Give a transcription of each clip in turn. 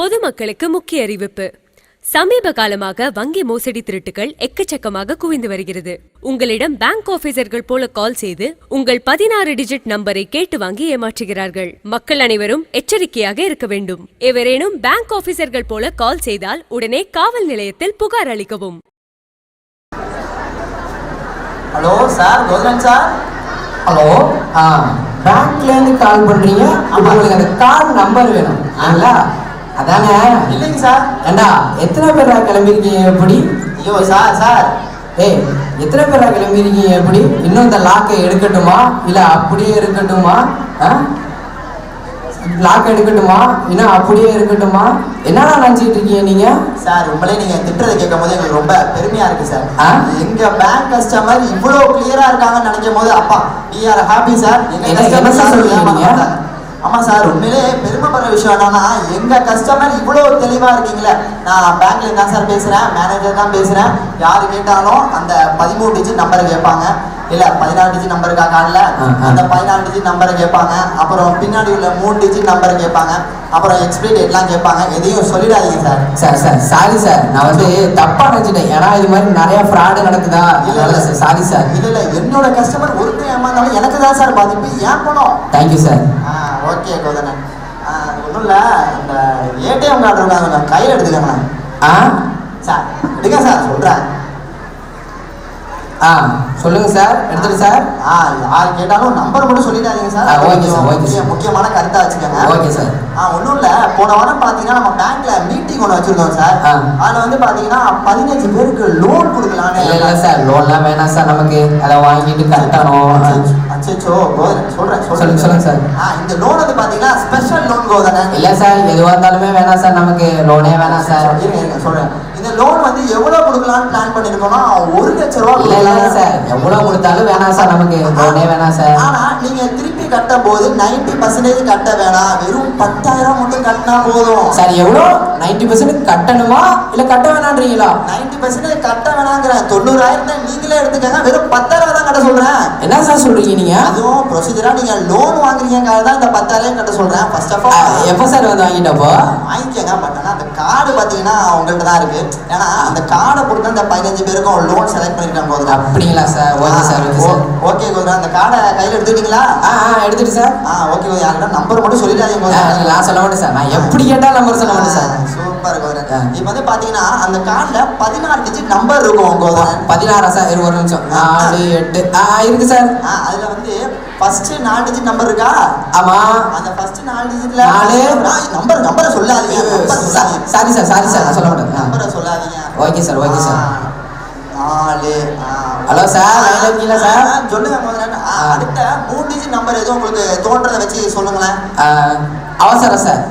பொதுமக்களுக்கு முக்கிய அறிவிப்பு. சமீப காலமாக வங்கி மோசடி திருட்டுகள் எக்கச்சக்கமாக குவிந்து வருகிறது. உங்களிடம் பேங்க் ஆபீசர்கள் போல கால் செய்து உங்கள் 16 டிஜிட் நம்பரை கேட்டு வாங்கி ஏமாற்றுகிறார்கள். மக்கள் அனைவரும் எச்சரிக்கையாக இருக்க வேண்டும். எவரேனும் பேங்க் ஆபீசர்கள் போல கால் செய்தால் உடனே காவல் நிலையத்தில் புகார் அளிக்கவும். Hello sir, Kotharan sir. Hello, பேங்க்ல இருந்து கால் பண்றீங்க. உங்களுக்கு அந்த கார்டு நம்பர் வேணும் ஆங்களா? அதானே? இல்லைங்க சார். ஏண்டா எத்தனை பேரா கிளம்பிருக்கீங்க எப்படி? ஐயோ சார் ஏய், எத்தனை பேரா கிளம்பிருக்கீங்க எப்படி? இன்னும் இந்த லாக்கை எடுக்கட்டுமா இல்ல அப்படியே இருக்கட்டுமா? லாக் எடுக்கட்டுமா இன்னும் அப்படியே இருக்கட்டுமா? என்னடா நினைச்சிட்டு இருக்கீங்க நீங்க? சார், உங்களே நீங்க திட்டுறதை கேட்கும் போது எங்களுக்கு ரொம்ப பெருமையா இருக்கு சார். எங்க பேங்க் கஸ்டமர் இவ்வளவு கிளியரா இருக்காங்கன்னு நினைக்கும் போது அப்பா நீ யார் ஹாப்பி சார். ஆமா சார், உண்மையிலே பெருமைப்படுற விஷயம் என்னன்னா எங்க கஸ்டமர் இவ்வளவு தெளிவா இருக்கீங்களே. நான் பேங்க்ல தான் சார் பேசுறேன், மேனேஜர் தான் பேசுறேன். யாரு கேட்டாலும் அந்த 13 டிஜிட் நம்பரை கேட்பாங்க, இல்ல 16 டிஜிட் நம்பர் இருக்கா கார்டுல, அந்த 14 டிஜிட் நம்பரை கேட்பாங்க. அப்புறம் பின்னாடி உள்ள 3 டிஜிட் நம்பரை கேட்பாங்க. அப்புறம் எக்ஸ்பிரி டேட்லாம் கேட்பாங்க. எதையும் சொல்லிடாதீங்க சார். சாரி சார், நான் வந்து தப்பா நினைச்சிட்டேன். ஏன்னா இது மாதிரி நிறைய ஃப்ராடு நடக்குதா? இல்ல சாரி சார். இல்ல என்னோட கஸ்டமர் ஒருத்தர் ஏமாந்தாலும் எனக்கு தான் சார் பாதிப்பு. ஏன் பணம்? Thank you sir. ஓகே கோதனன், ஒன்றும் இல்லை, இந்த ஏடிஎம் கார்டு இருக்காங்க, கையில் எடுத்துக்கோங்களேன். சார் எடுங்க சார், சொல்கிறேன். சொல்லுங்க சார், எடுத்துட்டு சார். யார் கேட்டாலும் நம்பர் மட்டும் சொல்லிடாதீங்க sir. Okay sir, okay sir. முக்கியமான கருத்தா வச்சுக்கோங்க. Okay sir. ஒன்றும் இல்லை, போன வாரம் பார்த்தீங்கன்னா நம்ம பேங்க்ல மீட்டிங் ஒன்று வச்சிருந்தோம் சார். அதில் வந்து பார்த்தீங்கன்னா 15 பேருக்கு லோன் கொடுக்கலான்னு. இல்லை சார், லோன்லாம் வேணாம் சார், நமக்கு அதை வாங்கிட்டு கட்டணும். அச்சோ கோதனன், சொல்லுங்க சார். இந்த லோன் வந்து பார்த்தீங்கன்னா ஸ்பெஷல் லோன் கோதனன். இல்லை சார், எதுவாக இருந்தாலுமே வேணாம் சார், நமக்கு லோனே வேணாம் சார். இருங்க சொல்கிறேன். இந்த லோன் வந்து எவ்வளவு கொடுக்கலாம்னு பிளான் பண்ணிருக்கோம்னா 1 லட்ச ரூபா. இல்ல சார், எவ்வளவு கொடுத்தாலும் வேணாம் சார், நமக்கு லோனே வேணாம் சார். ஆனா நீங்க திருப்பி கட்டும் போது 90% கட்ட வேணாம், வெறும் 10,000 மட்டும் கட்டினா போதும் சார். எவ்வளோ? 90% கட்டணுமா இல்ல கட்ட வேணான்றீங்களா? 90% கட்ட வேணாங்கிற 90,000 நீங்களே எடுத்துக்கங்க, வெறும் 10,000 தான் கட்ட சொல்றேன். என்ன சார் சொல்றீங்க நீங்க? அதுவும் ப்ரொசீஜரா நீங்க லோன் வாங்குறீங்க தான் இந்த 10,000 கட்ட சொல்றேன். ஃபர்ஸ்ட் ஆஃப் ஆல் எப்போ சார் வந்து வாங்கிட்டப்போ? வாங்கிக்கங்க. பட் ஆனால் அந்த கார்டு பார்த்தீங்கன்னா உங்கள்கிட்ட தான் இருக்கு. ஏன்னா அந்த கார்டை பொறுத்து அந்த 15 பேருக்கும் லோன் செலக்ட் பண்ணிருக்காங்க போது. அப்படிங்களா சார்? Okay sir. ஓகே கோதரன், அந்த கார்டை கையில் எடுத்துக்கிட்டீங்களா? எடுத்துட்டு சார். ஓகே கோதரன், யார்கிட்ட நம்பர் மட்டும் சொல்லிடாதீங்க. நான் சொல்ல மாட்டேன் சார், நான் எப்படி கேட்டாலும் நம்பர் சொல்ல மாட்டேன் சார். சூப்பர் கோதரன். இப்போ வந்து பார்த்தீங்கன்னா அந்த கார்டில் 16 டிஜிட் நம்பர் இருக்கும் கோதரன். 16 சார்? ஒரு நிமிஷம். 4 8 இருக்கு சார். அதில் வந்து ஃபர்ஸ்ட் 4 டிஜிட் நம்பர் இருக்கா? ஆமா. அந்த ஃபர்ஸ்ட் 4 டிஜிட்ல நம்பரை சொல்லாதீங்க. சாரி சார், நான் சொல்ல மாட்டேன். நம்பரை சொல்லாதீங்க. Okay sir, okay sir. 4. Hello sir, லைன்ல இருக்கீங்களா சார்? சொல்லுங்க கோதரன். அடுத்த 3 டிஜிட் நம்பர் எதுவும் உங்களுக்கு தோன்றதை வச்சு சொல்லுங்களேன். அவசரம் சார்.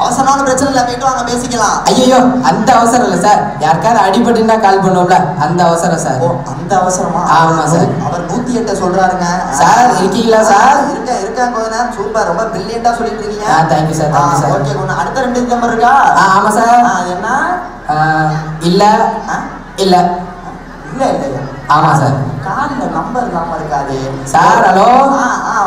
அவசரமான பிரச்சனை இல்லை, போயிட்டு வாங்க பேசிக்கலாம். ஐயோ, அந்த அவசரம் இல்லை சார், யாருக்காவது அடிபட்டுன்னா கால் பண்ணுவோம்ல, அந்த அவசரம் சார். அந்த அவசரமா? ஆமா சார். அவர் 108 சொல்றாருங்க சார். இருக்கீங்களா சார்? இருக்கேன் கோதரன். சூப்பர், ரொம்ப பிரில்லியண்டா சொல்லிட்டு இருக்கீங்க. Thank you sir, thank you sir. Okay Kotharan, அடுத்த 2 டிஜிட் நம்பர் இருக்கா? ஆமா சார். என்ன? இல்ல இல்ல இல்லையா? ஆமா சார். கார்டில் நம்பர் இல்லாம இருக்காது சார். ஹலோ.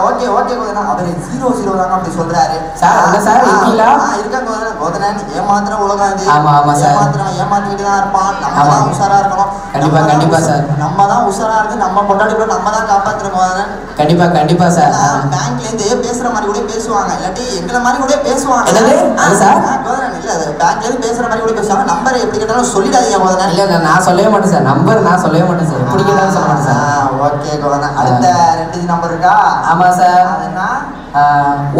ஓகே கோதரன், அவர் 00 தாங்க அப்படி சொல்றாரு சார். என்ன சார், இருக்கீங்களா? இருக்கேன் கோதரன். கோதரன் ஏமாத்துற உலகம் இது. ஆமா சார். ஏமாத்திட்டு தான் இருப்பான். நம்ம தான் உஷாரா இருக்கணும். கண்டிப்பா சார். நம்ம தான் உஷாரா இருந்து நம்ம கொண்டாடி நம்ம தான் காப்பாத்துறோம் கோதரன். கண்டிப்பா சார். பேங்க்ல இருந்து பேசுற மாதிரி கூட பேசுவாங்க, இல்லாட்டி எங்களை மாதிரி கூட பேசுவாங்க. என்னது சார்? கோதரன் இல்ல, பேங்க்ல இருந்து பேசுற மாதிரி கூட பேசுவாங்க. நம்பரை எப்படி கேட்டாலும் சொல்லிடாதீங்க கோதரன். இல்ல, நான் சொல்லவே மாட்டேன் சார். நம்பர் நான் சொல்லவே மாட்டேன் சார், எப்படி கேட்டாலும் சொல்ல மாட்டேன் சார். ஓகே கோதரன், அடுத்த 2 நம்பர் இருக்கா? ஆமா சார். அது என்ன?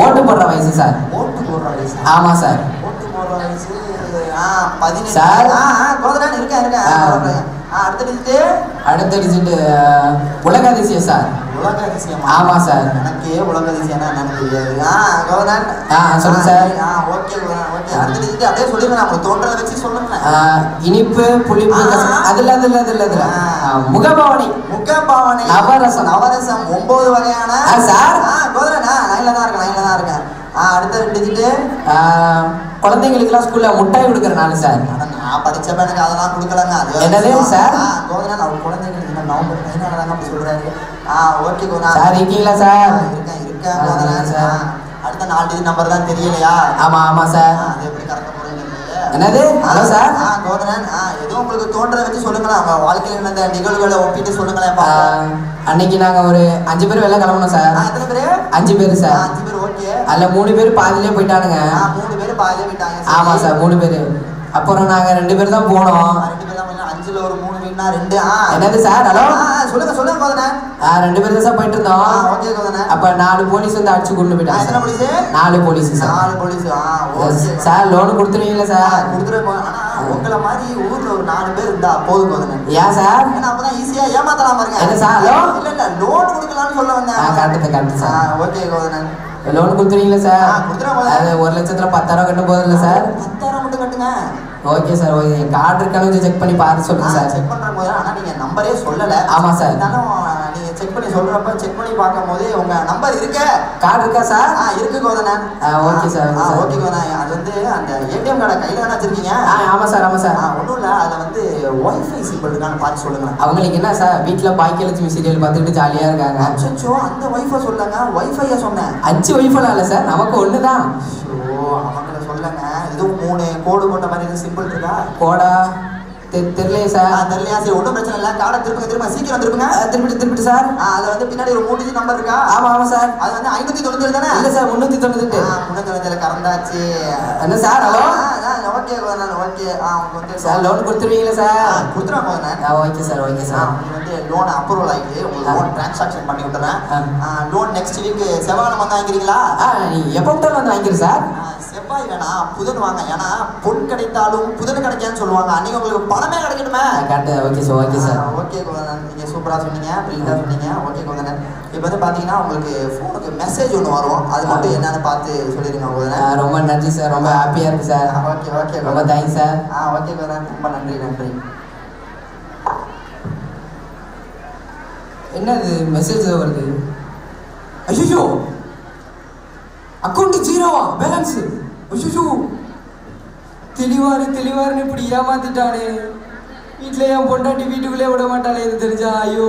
ஓட்டு போடுற வயசு சார். ஓட்டு போடுற வயசு? ஆமா சார். ஓட்டு போடுற வயசு 17 சார். கோதரன் இருக்கேன். அடுத்த டிஜிட் உலக அதிசயம் சார். உலக அதிசயம்? ஆமா சார். எனக்கே உலக அதிசயம் என்னன்னு தெரியாது. கோதரன் சொல்லுங்க சார். Okay Kotharan, okay. அடுத்த டிஜிட் அப்படியே சொல்லிடுங்க, உங்களுக்கு தோன்றதை வச்சு சொல்லுங்க. இனிப்பு, புளிப்பு, அதுல முகபாவனை. நவரசம் 9 வகையான சார். கோதரன் லைன்ல தான் இருக்கேன். அடுத்த 2 டிஜிட் குழந்தைங்களுக்குலாம் ஸ்கூல்ல முட்டாய் கொடுக்குற நாள் சார். நான் படிச்சப்ப எனக்கு அதெல்லாம் கொடுக்கலங்க. என்னது சார்? கோதரன், அவர் குழந்தைங்களுக்கு நவம்பர் 14 தாங்க அப்படி சொல்றாரு. ஓகே கோதரன். சார் இருக்கீங்களா சார்? இருக்கேன் கோதரன் சார். அடுத்த 4 டிஜிட் நம்பர் தான் தெரியலையா? ஆமா சார். அது எப்படி கரெக்டா போடுங்க என்னது? Hello sir. கோதனன், ஏதோ உங்களுக்கு தோன்றதை வச்சு சொல்லுங்களேன். உங்க வாழ்க்கையில் நடந்த நிகழ்வுகளை ஒப்பிட்டு சொல்லுங்களேன். அன்னைக்கு நாங்க ஒரு 5 பேர் வெளில கிளம்பணும் சார். எத்தனை பேரு? 5 பேர் சார். 5 பேர். ஓகே. அதுல 3 பேர் பாதியிலே போயிட்டானுங்க. 3 பேர் பாதியிலே போயிட்டாங்க. ஆமா சார், 3 பேர். அப்புறம் நாங்க 2 பேர் தான் போனோம். 2 பேர் தான். 5ல ஒரு 3 வீட்னா 2. என்னது சார்? ஹலோ, சொல்லுங்க கோதனன். 2 பேர் தான் சார் போயிட்டு இருந்தோம். ஓகே கோதனன். அப்ப 4 போலீஸ் வந்து அடிச்சு கொண்டு போயிட்டாங்க. எத்தனை police? 4 police sir. 4 police. Okay sir, loan கொடுத்துருவீங்களா சார்? கொடுத்துருவோம். ஆனா உங்கள மாதிரி ஊர்ல ஒரு 4 பேர் இருந்தா போதும் கோதனன். ஏன் சார்? ஏன்னா அப்பதான் ஈஸியா ஏமாத்தலாம் பாருங்க. என்ன சார்? ஹலோ, இல்ல லோன் கொடுக்கலாம்னு சொல்ல வந்தேன். Correct sir. ஓகே கோதனன். லோன் கொடுத்துருவீங்களா சார்? கொடுத்துருவோம். அது 1 லட்சத்துல 10,000 கட்ட போதில்ல சார்? 10,000 மட்டும் கட்டுங்க. Okay sir. ஓகே, கார்டு இருக்கானு கொஞ்சம் செக் பண்ணி பார்த்து சொல்லுங்க சார். செக் பண்ற போது ஆனா நீங்க நம்பரே சொல்லல. ஆமா சார். இருந்தாலும் நீங்க செக் பண்ணி சொல்றப்ப செக் பண்ணி பார்க்கும்போது உங்க நம்பர் இருக்கு. கார்டு இருக்கா சார்? இருக்கு Kothanan. Okay sir. Okay Kothanan. அது வந்து அந்த ஏடிஎம் கார்டை கையில தானே வச்சிருக்கீங்க? ஆமா சார். ஒன்றும் இல்லை, அதில் வந்து ஒய்ஃபை சிம்பிள் இருக்கான்னு பார்த்து சொல்லுங்க. அவங்களுக்கு என்ன சார், வீட்டில் பாக்கியலட்சுமி சீரியல் பார்த்துட்டு ஜாலியாக இருக்காங்க. அச்சோ, அந்த ஒய்ஃபை சொல்லுங்க. ஒய்ஃபையை சொன்னேன். 5 ஒய்ஃபெல்லாம் இல்லை சார், நமக்கு 1 தான். அவங்கள சொல்லுங்க. இதுவும் 3 கோடு போட்ட மாதிரி எதுவும் சிம்பிள் இருக்கா? கோடா தெரியலையே சார். தெரியலையா? சரி, ஒன்றும் பிரச்சனை இல்லை. கார்டை திருப்புங்க சீக்கிரம் திருப்புங்க. திருப்பிட்டு சார். அது வந்து பின்னாடி ஒரு 3 டிஜிட் நம்பர் இருக்கா? ஆமா சார். அது வந்து 597 தானே? இல்லை சார், 398. 397 கறந்தாச்சு. என்ன சார்? ஹலோ. Okay okay. அவங்க வந்து சார் லோன் கொடுத்துருவீங்களா சார்? கொடுத்துருவோம் போதுண்ணே. Okay sir. நீங்கள் வந்து லோன் அப்ரூவல் ஆகிட்டு உங்களுக்கு லோன் டிரான்சாக்ஷன் பண்ணி விட்டுறேன். லோன் நெக்ஸ்ட் வீக் செவ்வாய் வந்து வாங்கிக்கிறீங்களா? நீங்கள் எப்போ விட்டாலும் வந்து வாங்கிக்கிறேன் சார். செவ்வாய் வேணாம், புதன் வாங்க. ஏன்னா பொன் கிடைத்தாலும் புதன் கிடைக்கான்னு சொல்லுவாங்க. அன்னைக்கு உங்களுக்கு பணமே கிடைக்கணுமே. Okay sir. Okay sir. Okay Kothanan, நீங்கள் சூப்பராக சொன்னீங்க, பிரிண்டாக சொன்னீங்க. ஓகே கோதனன். இப்போ வந்து பார்த்தீங்கன்னா உங்களுக்கு ஃபோனுக்கு மெசேஜ் ஒன்று வரும். அது மட்டும் என்னன்னு பார்த்து சொல்லிடுங்க கோதனன். ரொம்ப நன்றி சார், ரொம்ப ஹாப்பியாக இருக்குது சார். ஓகே ரொம்ப தேங்க்ஸ் சார். ஓகே கோதனன், ரொம்ப நன்றி. என்னது மெசேஜ் வருது? ஐயோ, அக்கௌண்ட் 0வா பேலன்ஸ்? ஐயோ, தெளிவாருன்னு இப்படி ஏமாத்திட்டானே. வீட்டில் என் பொண்டாட்டி வீட்டுக்குள்ளே விட மாட்டாளே இது தெரிஞ்சா. ஐயோ.